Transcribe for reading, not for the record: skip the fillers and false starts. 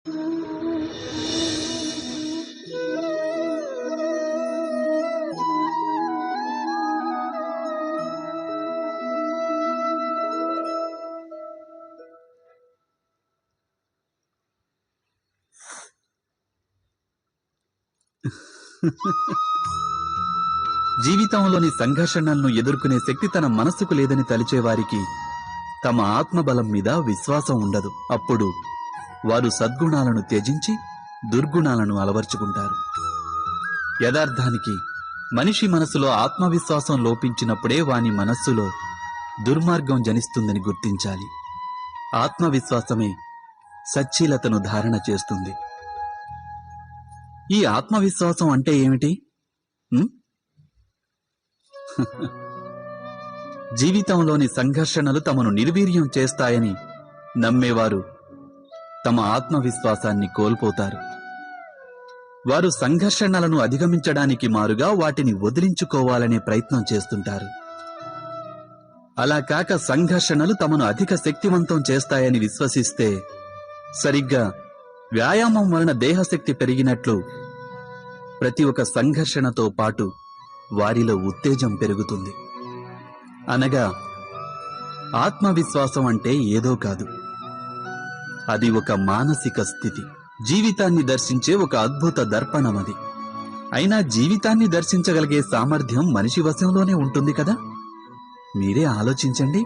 జీవితంలోని సంఘర్షణలను ఎదుర్కొనే శక్తి తన మనస్సుకు లేదని తలిచేవారికి తమ ఆత్మబలం మీద విశ్వాసం ఉండదు. అప్పుడు వారు సద్గుణాలను త్యజించి దుర్గుణాలను అలవర్చుకుంటారు. యథార్థానికి మనిషి మనసులో ఆత్మవిశ్వాసం లోపించినప్పుడే వాని మనస్సులో దుర్మార్గం జనిస్తుందని గుర్తించాలి. ఆత్మవిశ్వాసమే సచ్చీలతను ధారణ చేస్తుంది. ఈ ఆత్మవిశ్వాసం అంటే ఏమిటి? జీవితంలోని సంఘర్షణలు తమను నిర్వీర్యం చేస్తాయని నమ్మేవారు తమ ఆత్మవిశ్వాసాన్ని కోల్పోతారు. వారు సంఘర్షణలను అధిగమించడానికి మారుగా వాటిని వదిలించుకోవాలనే ప్రయత్నం చేస్తుంటారు. అలా కాక సంఘర్షణలు తమను అధిక శక్తివంతం చేస్తాయని విశ్వసిస్తే సరిగ్గా వ్యాయామం వలన దేహశక్తి పెరిగినట్లు ప్రతి ఒక్క సంఘర్షణతో పాటు వారిలో ఉత్తేజం పెరుగుతుంది. అనగా ఆత్మవిశ్వాసం అంటే ఏదో కాదు, అది ఒక మానసిక స్థితి, జీవితాన్ని దర్శించే ఒక అద్భుత దర్పణమది. అయినా జీవితాన్ని దర్శించగలిగే సామర్థ్యం మనిషి వశంలోనే ఉంటుంది కదా. మీరే ఆలోచించండి.